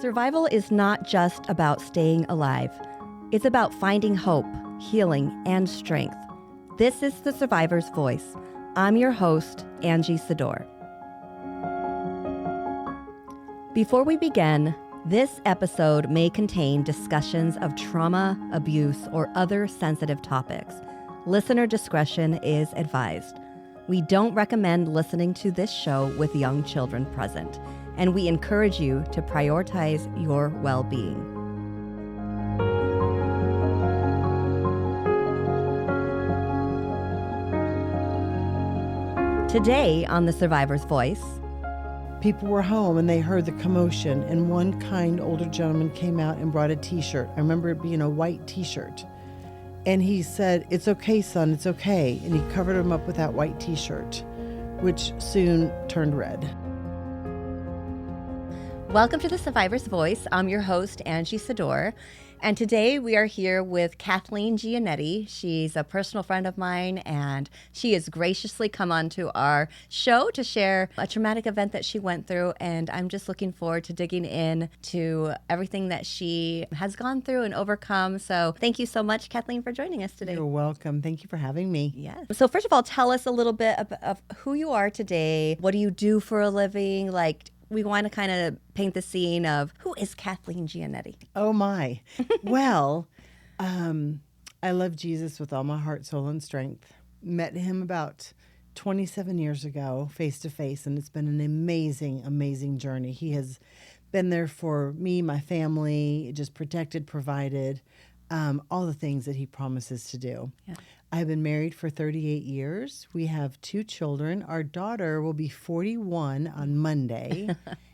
Survival is not just about staying alive. It's about finding hope, healing, and strength. This is The Survivor's Voice. I'm your host, Angie Sedore. Before we begin, this episode may contain discussions of trauma, abuse, or other sensitive topics. Listener discretion is advised. We don't recommend listening to this show with young children present, and we encourage you to prioritize your well-being. Today on The Survivor's Voice, people were home and they heard the commotion, and one kind older gentleman came out and brought a t-shirt. I remember it being a white t-shirt. And he said, "It's okay, son, it's okay." And he covered him up with that white t-shirt, which soon turned red. welcome to The Survivor's Voice. I'm your host, Angie Sedore. And today we are here with Kathleen Gianetti. She's a personal friend of mine, and she has graciously come onto our show to share a traumatic event that she went through. And I'm just looking forward to digging in to everything that she has gone through and overcome. So thank you so much, Kathleen, for joining us today. You're welcome. Thank you for having me. Yes. So first of all, tell us a little bit of who you are today. What do you do for a living? We want to kind of paint the scene of who is Kathleen Gianetti? Oh my. Well, I love Jesus with all my heart, soul, and strength. Met him about 27 years ago, face to face, and it's been an amazing, amazing journey. He has been there for me, my family, just protected, provided, all the things that he promises to do. Yeah. I've been married for 38 years. We have 2 children. Our daughter will be 41 on Monday.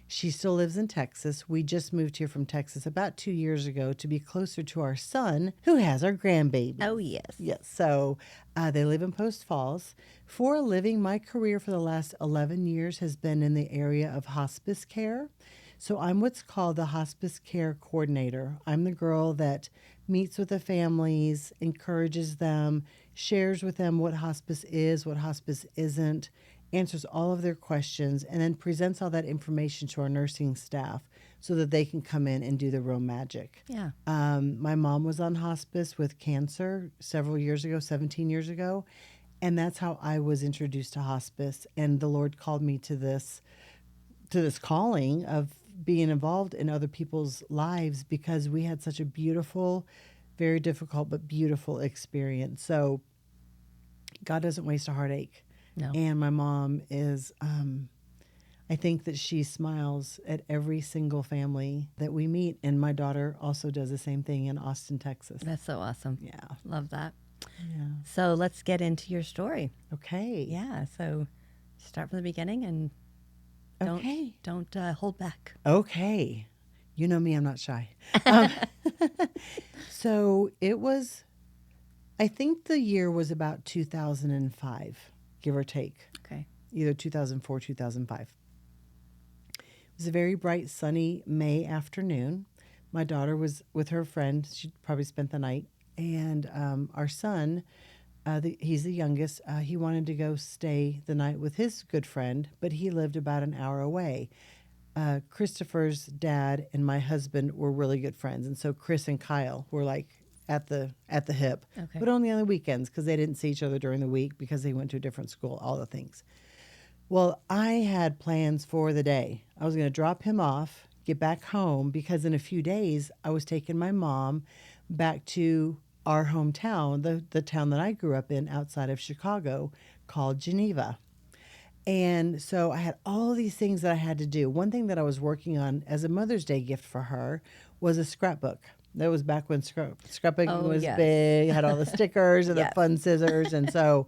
She still lives in Texas. We just moved here from Texas about 2 years ago to be closer to our son, who has our grandbaby. Oh, yes. Yes. So they live in Post Falls. For a living, my career for the last 11 years has been in the area of hospice care. So I'm what's called the hospice care coordinator. I'm the girl that meets with the families, encourages them, shares with them what hospice is, what hospice isn't, answers all of their questions, and then presents all that information to our nursing staff so that they can come in and do the real magic. Yeah. My mom was on hospice with cancer several years ago, 17 years ago, and that's how I was introduced to hospice. And the Lord called me to this calling of being involved in other people's lives because we had such a beautiful, very difficult, but beautiful experience. So God doesn't waste a heartache. No. And my mom is, I think that she smiles at every single family that we meet. And my daughter also does the same thing in Austin, Texas. That's so awesome. Yeah. Love that. Yeah. So let's get into your story. Okay. Yeah. So start from the beginning and don't hold back. Okay. You know me, I'm not shy. So it was, I think the year was about 2005, give or take. Okay. Either 2004, 2005. It was a very bright, sunny May afternoon. My daughter was with her friend. She probably spent the night. And our son, he's the youngest, he wanted to go stay the night with his good friend, but he lived about an hour away. Christopher's dad and my husband were really good friends, and so Chris and Kyle were like at the hip, Okay. but only on the weekends because they didn't see each other during the week because they went to a different school, all the things. Well, I had plans for the day. I was going to drop him off, get back home, because in a few days I was taking my mom back to our hometown, the town that I grew up in outside of Chicago, called Geneva. And so I had all these things that I had to do. One thing that I was working on as a Mother's Day gift for her was a scrapbook. That was back when scrapbooking was big, had all the stickers and the fun scissors. And so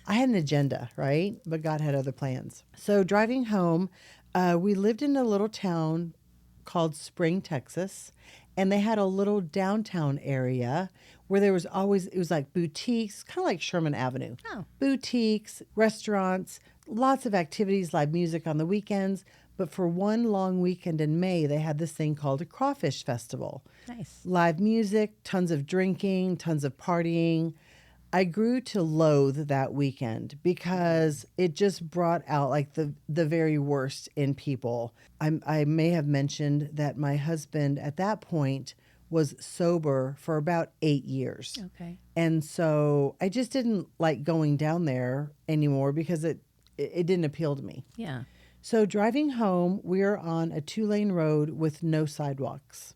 I had an agenda, right? But God had other plans. So driving home, we lived in a little town called Spring, Texas. And they had a little downtown area where there was always, it was like boutiques, kind of like Sherman Avenue. Oh. Boutiques, restaurants, lots of activities, live music on the weekends. But for one long weekend in May, they had this thing called a crawfish festival. Nice. Live music, tons of drinking, tons of partying. I grew to loathe that weekend because it just brought out like the very worst in people. I may have mentioned that my husband at that point was sober for about 8 years. Okay. And so I just didn't like going down there anymore because it didn't appeal to me. Yeah. So driving home, we are on a 2-lane road with no sidewalks.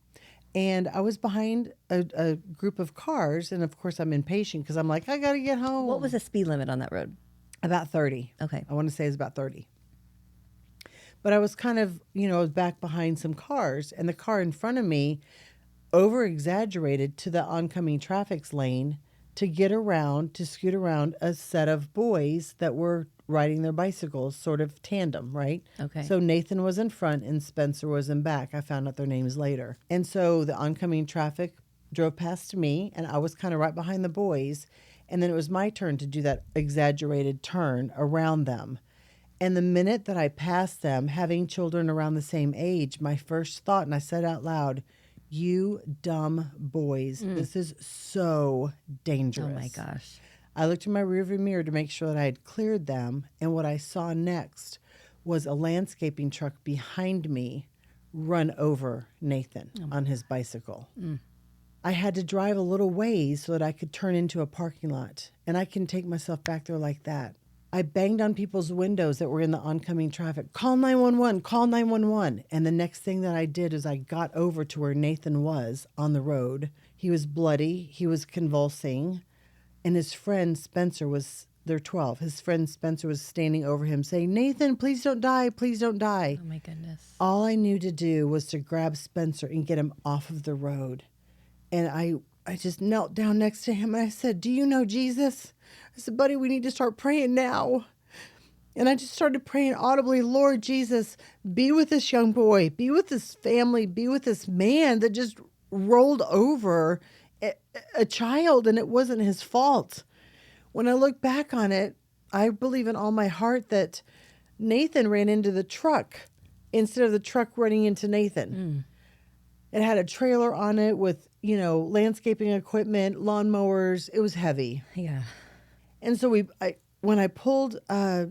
And I was behind a group of cars. And of course, I'm impatient because I'm like, I got to get home. What was the speed limit on that road? About 30. Okay. I want to say it's about 30. But I was kind of, I was back behind some cars. And the car in front of me over exaggerated to the oncoming traffic's lane to get around, to scoot around a set of boys that were riding their bicycles, sort of tandem, right? Okay. So Nathan was in front and Spencer was in back. I found out their names later. And so the oncoming traffic drove past me, and I was kind of right behind the boys. And then it was my turn to do that exaggerated turn around them. And the minute that I passed them, having children around the same age, my first thought, and I said out loud, you dumb boys. This is so dangerous. Oh my gosh. I looked in my rearview mirror to make sure that I had cleared them, and what I saw next was a landscaping truck behind me run over Nathan on his bicycle. I had to drive a little ways so that I could turn into a parking lot, and I can take myself back there like that. I banged on people's windows that were in the oncoming traffic. Call 911, call 911. And the next thing that I did is I got over to where Nathan was on the road. He was bloody, he was convulsing, and his friend Spencer was, they're 12. His friend Spencer was standing over him saying, Nathan, please don't die, please don't die. Oh my goodness. All I knew to do was to grab Spencer and get him off of the road. And I just knelt down next to him and I said, do you know Jesus? I said, buddy, we need to start praying now. And I just started praying audibly, Lord Jesus, be with this young boy, be with this family, be with this man that just rolled over a child, and it wasn't his fault. When I look back on it, I believe in all my heart that Nathan ran into the truck instead of the truck running into Nathan. It had a trailer on it with, landscaping equipment, lawnmowers. It was heavy. Yeah. And so when I pulled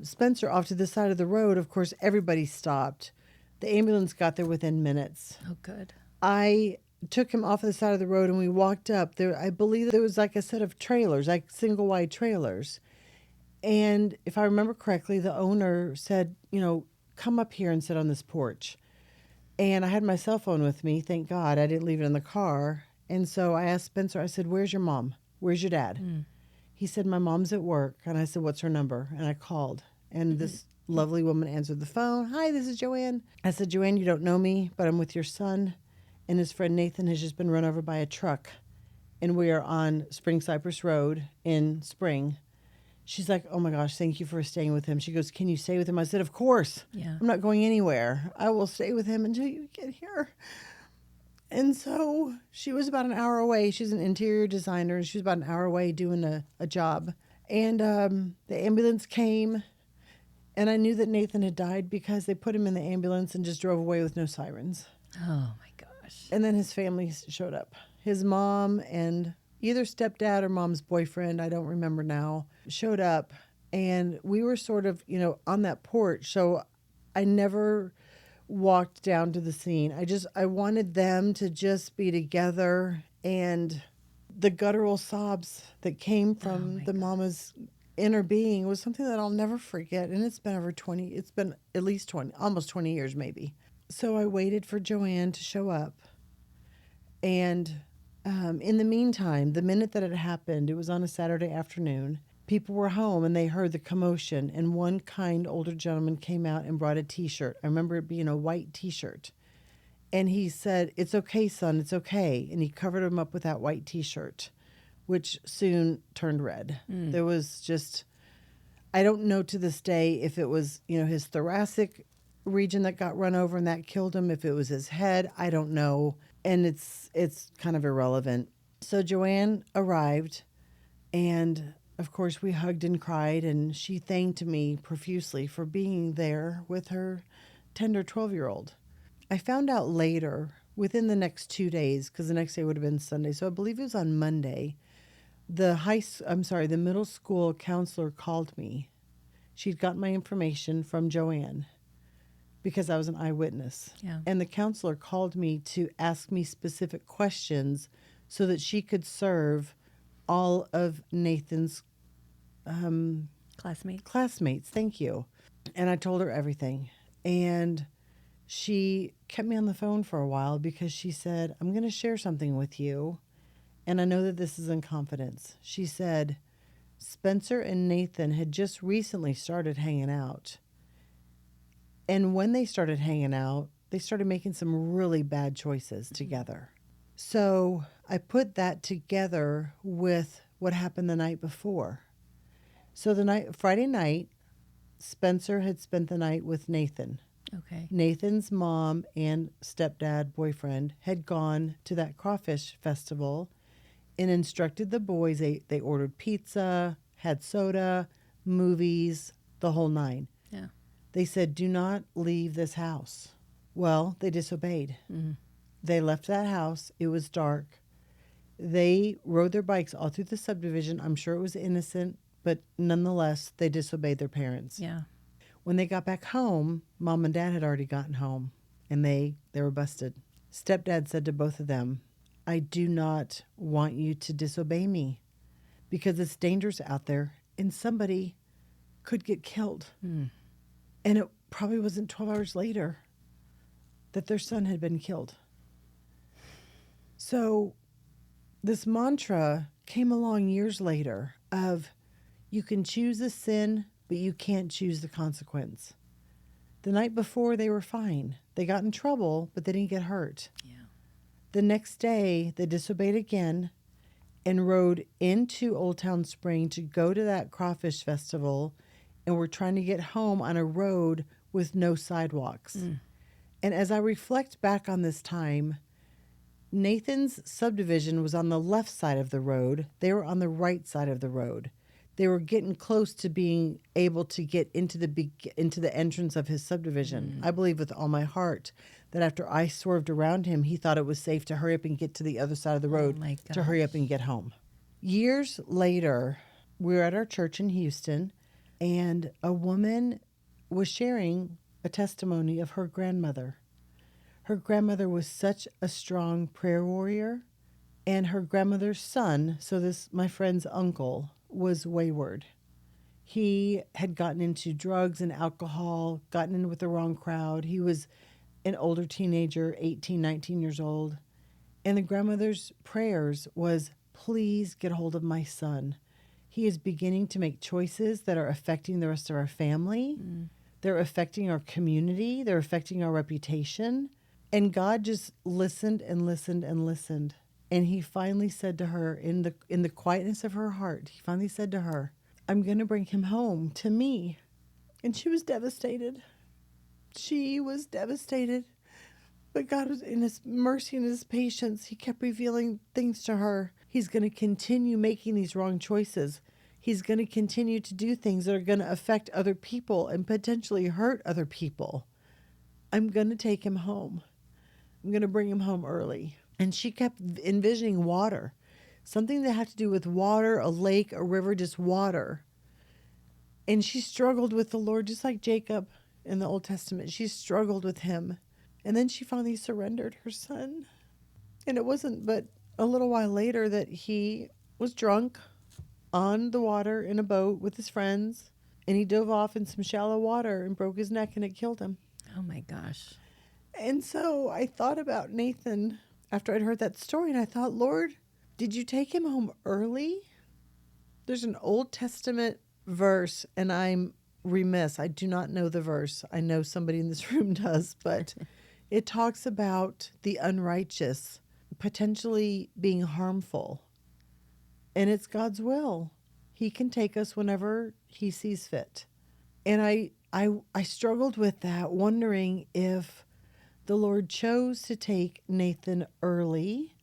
Spencer off to the side of the road, of course, everybody stopped. The ambulance got there within minutes. Oh, good. I took him off the side of the road and we walked up. There, I believe there was like a set of trailers, like single wide trailers. And if I remember correctly, the owner said, come up here and sit on this porch. And I had my cell phone with me. Thank God I didn't leave it in the car. And so I asked Spencer, I said, where's your mom? Where's your dad? He said, my mom's at work. And I said, what's her number? And I called. And this lovely woman answered the phone. Hi, this is Joanne. I said, Joanne, you don't know me, but I'm with your son. And his friend Nathan has just been run over by a truck. And we are on Spring Cypress Road in Spring. She's like, oh my gosh, thank you for staying with him. She goes, can you stay with him? I said, of course. Yeah. I'm not going anywhere. I will stay with him until you get here. And so she was about an hour away. She's an interior designer. She was about an hour away doing a job. And the ambulance came. And I knew that Nathan had died because they put him in the ambulance and just drove away with no sirens. Oh my gosh. And then his family showed up. His mom and either stepdad or mom's boyfriend, I don't remember now, showed up. And we were sort of, on that porch. So I never walked down to the scene. I wanted them to just be together. And the guttural sobs that came from the mama's inner being was something that I'll never forget. And it's been at least 20, almost 20 years maybe. So I waited for Joanne to show up. And in the meantime, the minute that it happened, it was on a Saturday afternoon. People were home and they heard the commotion, and one kind older gentleman came out and brought a T-shirt. I remember it being a white T-shirt. And he said, it's okay, son, it's okay. And he covered him up with that white T-shirt, which soon turned red. There was just, I don't know to this day if it was, his thoracic region that got run over and that killed him, if it was his head, I don't know. And it's kind of irrelevant. So Joanne arrived, and of course we hugged and cried, and she thanked me profusely for being there with her tender 12-year-old. I found out later, within the next 2 days, because the next day would have been Sunday, so I believe it was on Monday, the middle school counselor called me. She'd gotten my information from Joanne because I was an eyewitness. Yeah. And the counselor called me to ask me specific questions so that she could serve all of Nathan's Classmates. Thank you. And I told her everything. And she kept me on the phone for a while because she said, I'm going to share something with you. And I know that this is in confidence. She said, Spencer and Nathan had just recently started hanging out. And when they started hanging out, they started making some really bad choices together. So I put that together with what happened the night before. So Friday night, Spencer had spent the night with Nathan. Okay. Nathan's mom and stepdad boyfriend had gone to that crawfish festival and instructed the boys. They ordered pizza, had soda, movies, the whole nine. Yeah. They said, do not leave this house. Well, they disobeyed. Mm-hmm. They left that house. It was dark. They rode their bikes all through the subdivision. I'm sure it was innocent, but nonetheless, they disobeyed their parents. Yeah. When they got back home, Mom and Dad had already gotten home, and they were busted. Stepdad said to both of them, I do not want you to disobey me because it's dangerous out there, and somebody could get killed. Mm. And it probably wasn't 12 hours later that their son had been killed. So this mantra came along years later of you can choose a sin, but you can't choose the consequence. The night before, they were fine. They got in trouble, but they didn't get hurt. Yeah. The next day, they disobeyed again and rode into Old Town Spring to go to that crawfish festival, and were trying to get home on a road with no sidewalks. Mm. And as I reflect back on this time, Nathan's subdivision was on the left side of the road. They were on the right side of the road. They were getting close to being able to get into the entrance of his subdivision. I believe with all my heart that after I swerved around him, he thought it was safe to hurry up and get to the other side of the road to hurry up and get home. Years later, we were at our church in Houston, and a woman was sharing a testimony of her grandmother. Her grandmother was such a strong prayer warrior, and her grandmother's son, so this, my friend's uncle, was wayward. He had gotten into drugs and alcohol, gotten in with the wrong crowd. He was an older teenager, 18, 19 years old. And the grandmother's prayers was, please get hold of my son. He is beginning to make choices that are affecting the rest of our family. Mm. They're affecting our community. They're affecting our reputation. And God just listened and listened and listened. And he finally said to her, in the quietness of her heart, he finally said to her, I'm going to bring him home to me. And she was devastated. She was devastated. But God was in his mercy and his patience. He kept revealing things to her. He's going to continue making these wrong choices. He's going to continue to do things that are going to affect other people and potentially hurt other people. I'm going to take him home. I'm going to bring him home early. And she kept envisioning water, something that had to do with water, a lake, a river, just water. And she struggled with the Lord, just like Jacob in the Old Testament. She struggled with him. And then she finally surrendered her son. And it wasn't but a little while later that he was drunk on the water in a boat with his friends. And he dove off in some shallow water and broke his neck, and it killed him. Oh, my gosh. And so I thought about Nathan after I'd heard that story, and I thought, Lord, did you take him home early? There's an Old Testament verse, and I'm remiss. I do not know the verse. I know somebody in this room does, but it talks about the unrighteous potentially being harmful. And it's God's will. He can take us whenever he sees fit. And I struggled with that, wondering if the Lord chose to take Nathan early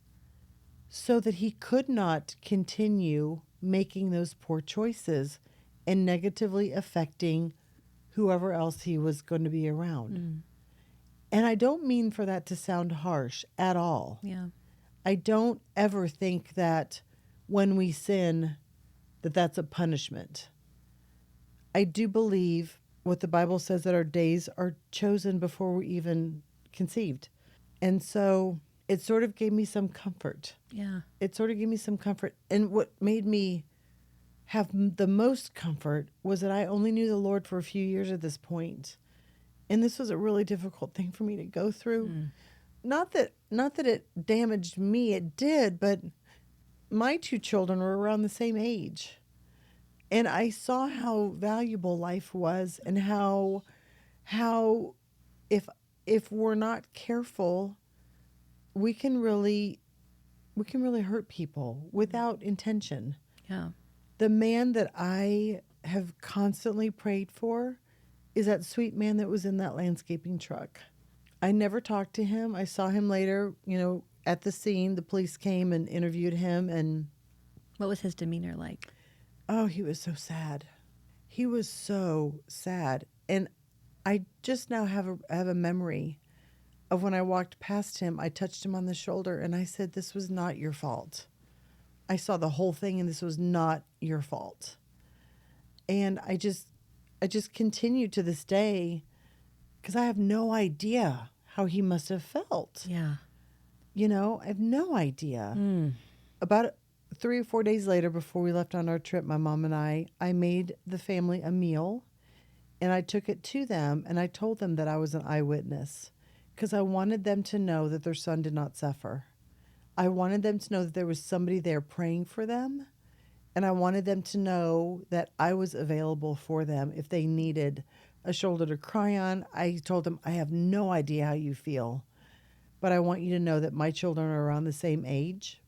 so that he could not continue making those poor choices and negatively affecting whoever else he was going to be around. Mm. And I don't mean for that to sound harsh at all. Yeah. I don't ever think that when we sin, that's a punishment. I do believe what the Bible says, that our days are chosen before we're even conceived. And so it sort of gave me some comfort. Yeah. It sort of gave me some comfort. And what made me have the most comfort was that I only knew the Lord for a few years at this point. And this was a really difficult thing for me to go through. Not that it damaged me, it did, but my two children were around the same age. And I saw how valuable life was, and how if we're not careful, we can really hurt people without intention. Yeah. The man that I have constantly prayed for is that sweet man that was in that landscaping truck. I never talked to him. I saw him later, at the scene. The police came and interviewed him, and What was his demeanor like? oh, he was so sad. He was so sad. And I just now have a memory of when I walked past him. I touched him on the shoulder and I said, "This was not your fault. I saw the whole thing and this was not your fault." And I just continue to this day, because I have no idea how he must have felt. Yeah. I have no idea. About 3 or 4 days later, before we left on our trip, my mom and I made the family a meal, and I took it to them, and I told them that I was an eyewitness, because I wanted them to know that their son did not suffer. I wanted them to know that there was somebody there praying for them, and I wanted them to know that I was available for them if they needed a shoulder to cry on. I told them, "I have no idea how you feel, but I want you to know that my children are around the same age."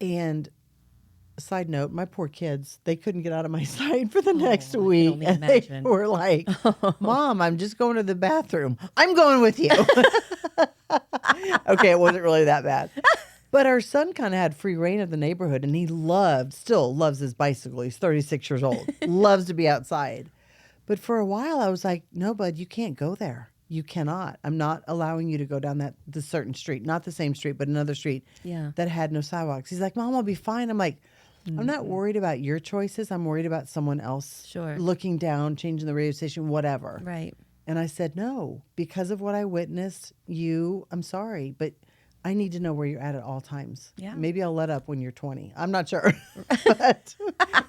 And side note, my poor kids, they couldn't get out of my sight for the next week. only And they imagine. were like, "Mom, I'm just going to the bathroom." "I'm going with you." Okay, it wasn't really that bad. But our son kind of had free reign of the neighborhood, and he still loves his bicycle. He's 36 years old, loves to be outside. But for a while, I was like, "No, bud, you can't go there. You cannot. I'm not allowing you to go down the certain street, not the same street, but another street that had no sidewalks." He's like, "Mom, I'll be fine." I'm like, "I'm not worried about your choices. I'm worried about someone else looking down, changing the radio station, whatever." Right. And I said, "No, because of what I witnessed, I'm sorry, but I need to know where you're at all times." Yeah. Maybe I'll let up when you're 20. I'm not sure. But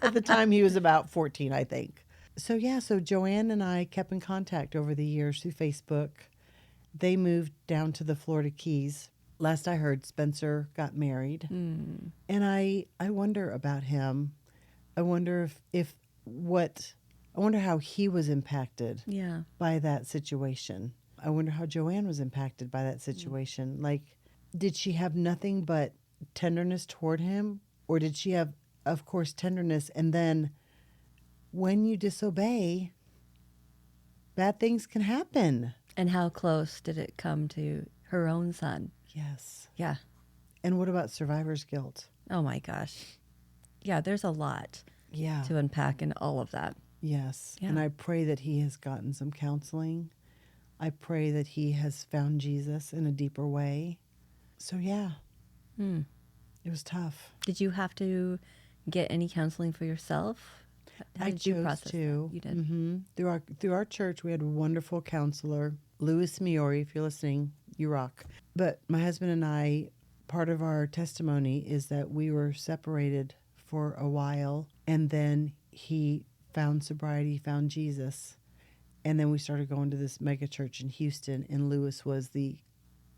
at the time, he was about 14, I think. So Joanne and I kept in contact over the years through Facebook. They moved down to the Florida Keys. Last I heard, Spencer got married. And I wonder about him. I wonder I wonder how he was impacted by that situation. I wonder how Joanne was impacted by that situation. Like, did she have nothing but tenderness toward him? Or did she have, of course, tenderness, and then when you disobey, bad things can happen? And how close did it come to her own son? Yes. Yeah. And what about survivor's guilt? Oh my gosh. Yeah, there's a lot Yeah. to unpack in all of that. Yes. Yeah. And I pray that he has gotten some counseling. I pray that he has found Jesus in a deeper way. So yeah, it was tough. Did you have to get any counseling for yourself? How did you process that? You did. Mm-hmm. Through our church, we had a wonderful counselor, Louis Miori. If you're listening, you rock. But my husband and I, part of our testimony is that we were separated for a while, and then he found sobriety, found Jesus, and then we started going to this mega church in Houston, and Louis was the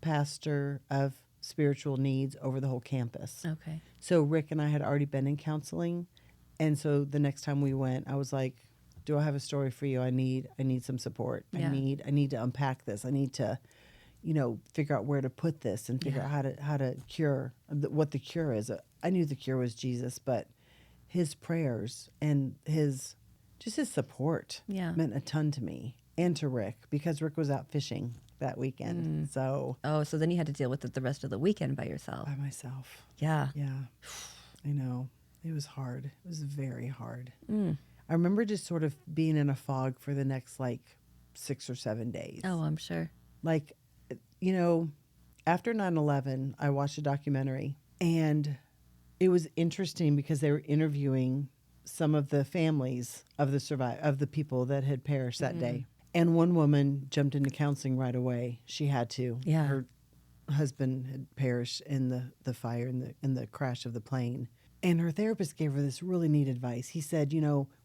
pastor of spiritual needs over the whole campus. Okay. So Rick and I had already been in counseling, and so the next time we went, I was like, "Do I have a story for you? I need some support. Yeah. I need to unpack this. I need to, figure out where to put this and figure out how to cure what the cure is." I knew the cure was Jesus, but his prayers and his support meant a ton to me and to Rick, because Rick was out fishing that weekend. So so then you had to deal with it the rest of the weekend by yourself. by myself. Yeah. Yeah. I know. It was hard. It was very hard. I remember just sort of being in a fog for the next 6 or 7 days. Oh, I'm sure. After 9/11, I watched a documentary, and it was interesting because they were interviewing some of the families of the people that had perished that day. And one woman jumped into counseling right away. She had to. Yeah. Her husband had perished in the fire in the crash of the plane. And her therapist gave her this really neat advice. He said,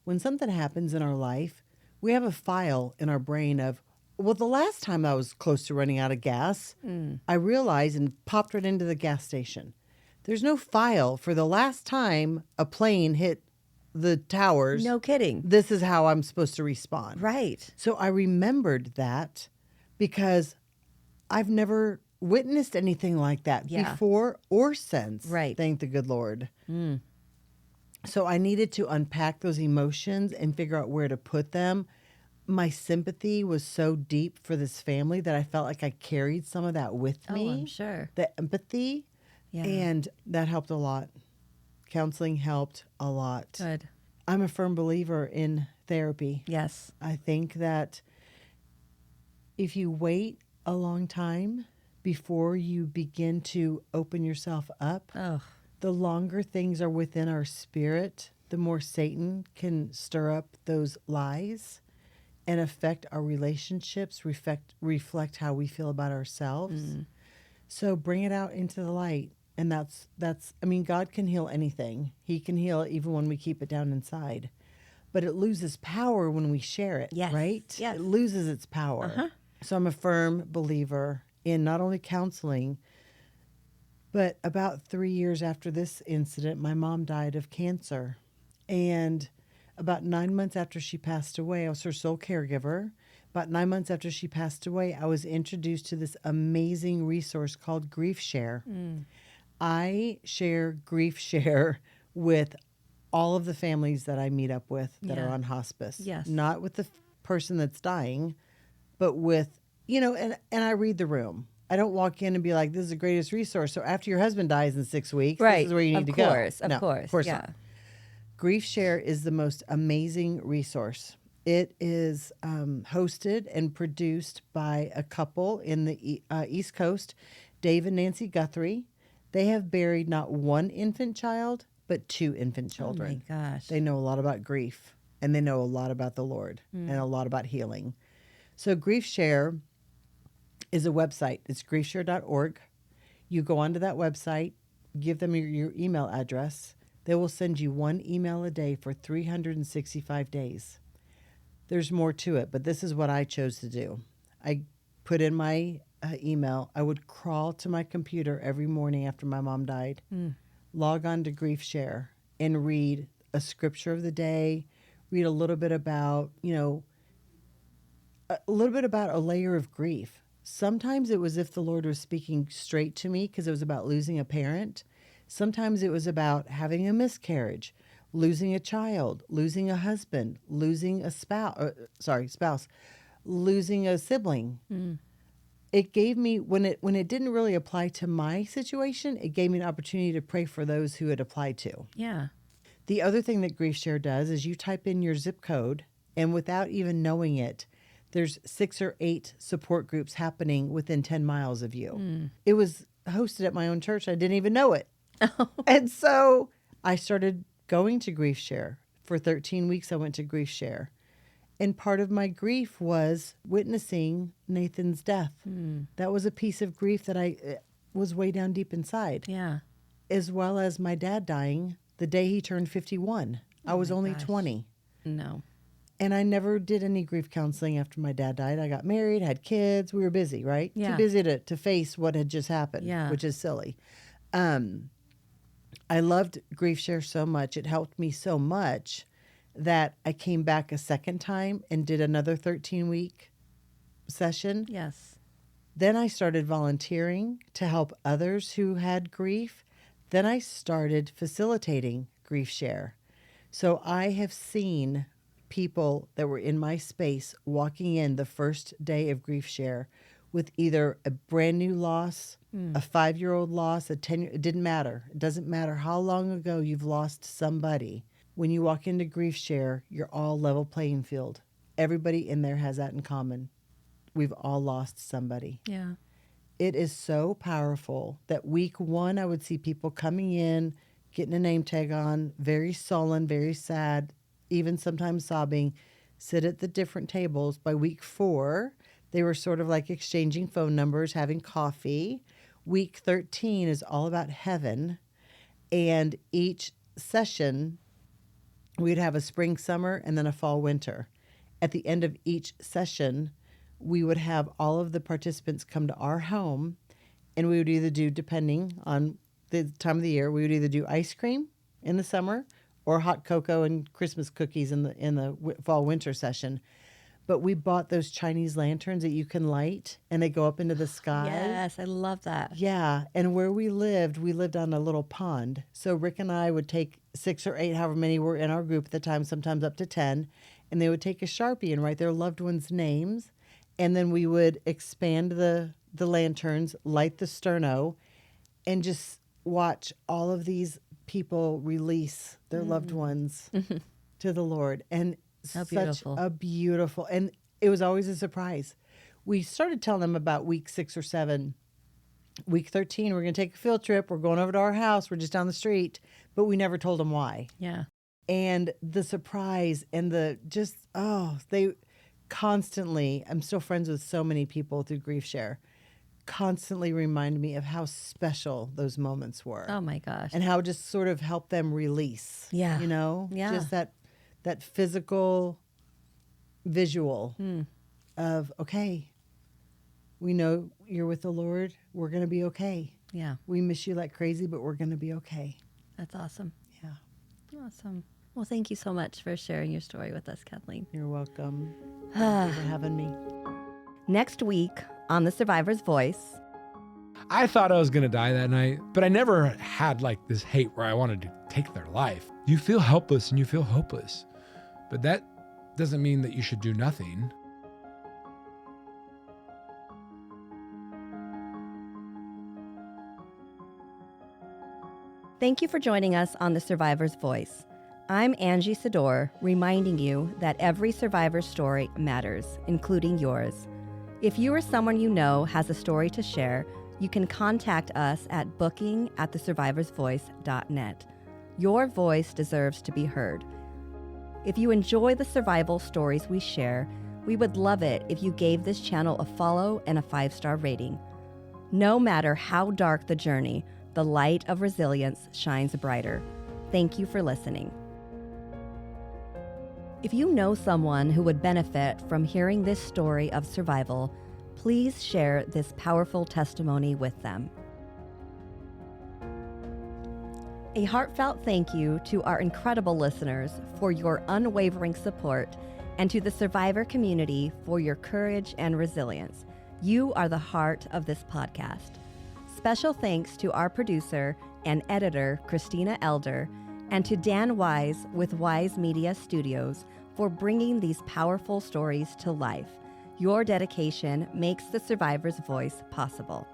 when something happens in our life, we have a file in our brain of, well, the last time I was close to running out of gas, I realized and popped right into the gas station. There's no file for the last time a plane hit the towers. No kidding. This is how I'm supposed to respond. Right. So I remembered that because I've never witnessed anything like that before or since. Right. Thank the good Lord. So I needed to unpack those emotions and figure out where to put them. My sympathy was so deep for this family that I felt like I carried some of that with me. Oh, I'm sure. The empathy. Yeah. And that helped a lot. Counseling helped a lot. Good. I'm a firm believer in therapy. Yes. I think that if you wait a long time before you begin to open yourself up, the longer things are within our spirit, the more Satan can stir up those lies and affect our relationships, reflect how we feel about ourselves. So bring it out into the light. And that's God can heal anything. He can heal it even when we keep it down inside. But it loses power when we share it, Yes. right? Yes. It loses its power. So I'm a firm believer in not only counseling, but about 3 years after this incident, my mom died of cancer. And about 9 months after she passed away, I was her sole caregiver. About 9 months after she passed away, I was introduced to this amazing resource called GriefShare. I share GriefShare with all of the families that I meet up with that are on hospice. Yes. Not with the person that's dying, but with, and I read the room. I don't walk in and be like, this is the greatest resource. So after your husband dies in 6 weeks, this is where you need to go. Of course. Yeah. Not. GriefShare is the most amazing resource. It is hosted and produced by a couple in the East Coast, Dave and Nancy Guthrie. They have buried not one infant child, but 2 infant children. Oh, my gosh. They know a lot about grief, and they know a lot about the Lord and a lot about healing. So GriefShare is a website. It's griefshare.org. You go onto that website, give them your email address. They will send you 1 email a day for 365 days. There's more to it, but this is what I chose to do. I put in my email. I would crawl to my computer every morning after my mom died, log on to GriefShare, and read a scripture of the day, read a little bit about, a layer of grief. Sometimes it was if the Lord was speaking straight to me because it was about losing a parent. Sometimes it was about having a miscarriage, losing a child, losing a husband, losing a spouse, losing a sibling. It gave me, when it didn't really apply to my situation, it gave me an opportunity to pray for those who it applied to. Yeah. The other thing that GriefShare does is you type in your zip code, and without even knowing it, there's 6 or 8 support groups happening within 10 miles of you. It was hosted at my own church. I didn't even know it. And so I started going to GriefShare. For 13 weeks, I went to GriefShare. And part of my grief was witnessing Nathan's death. That was a piece of grief that I was way down deep inside. Yeah. As well as my dad dying the day he turned 51. I was only 20. No. And I never did any grief counseling after my dad died. I got married, had kids. We were busy, right? Yeah. Too busy to face what had just happened, Yeah. which is silly. I loved GriefShare so much. It helped me so much that I came back a second time and did another 13-week session. Yes. Then I started volunteering to help others who had grief. Then I started facilitating GriefShare. So I have seen people that were in my space walking in the first day of GriefShare with either a brand new loss, a 5-year-old loss, a 10-year, it didn't matter. It doesn't matter how long ago you've lost somebody. When you walk into GriefShare, you're all level playing field. Everybody in there has that in common. We've all lost somebody. Yeah. It is so powerful that week 1, I would see people coming in, getting a name tag on, very sullen, very sad, even sometimes sobbing, sit at the different tables. By week 4, they were sort of like exchanging phone numbers, having coffee. Week 13 is all about heaven. And each session, we'd have a spring, summer, and then a fall, winter. At the end of each session, we would have all of the participants come to our home, and we would either do, depending on the time of the year, we would either do ice cream in the summer or hot cocoa and Christmas cookies in the fall, winter session. But we bought those Chinese lanterns that you can light, and they go up into the sky. Yes, I love that. Yeah, and where we lived on a little pond. So Rick and I would take 6 or 8, however many were in our group at the time, sometimes up to 10, and they would take a Sharpie and write their loved ones' names, and then we would expand the lanterns, light the sterno, and just watch all of these people release their loved ones to the Lord. And How such beautiful. a beautiful, and it was always a surprise. We started telling them about week 6 or 7. Week 13, we're going to take a field trip. We're going over to our house. We're just down the street. But we never told them why. Yeah. And the surprise and they constantly, I'm still friends with so many people through GriefShare, constantly remind me of how special those moments were. Oh my gosh. And how just sort of helped them release. Yeah. You know? Yeah. Just that physical visual of, okay, we know you're with the Lord. We're going to be okay. Yeah. We miss you like crazy, but we're going to be okay. That's awesome. Yeah. Awesome. Well, thank you so much for sharing your story with us, Kathleen. You're welcome. Thank you for having me. Next week on The Survivor's Voice. I thought I was going to die that night, but I never had like this hate where I wanted to take their life. You feel helpless and you feel hopeless, but that doesn't mean that you should do nothing. Thank you for joining us on The Survivor's Voice. I'm Angie Sedore, reminding you that every survivor's story matters, including yours. If you or someone you know has a story to share, you can contact us at booking@thesurvivorsvoice.net. Your voice deserves to be heard. If you enjoy the survival stories we share, we would love it if you gave this channel a follow and a 5-star rating. No matter how dark the journey, the light of resilience shines brighter. Thank you for listening. If you know someone who would benefit from hearing this story of survival, please share this powerful testimony with them. A heartfelt thank you to our incredible listeners for your unwavering support, and to the survivor community for your courage and resilience. You are the heart of this podcast. Special thanks to our producer and editor, Christina Elder, and to Dan Wise with Wise Media Studios for bringing these powerful stories to life. Your dedication makes the survivor's voice possible.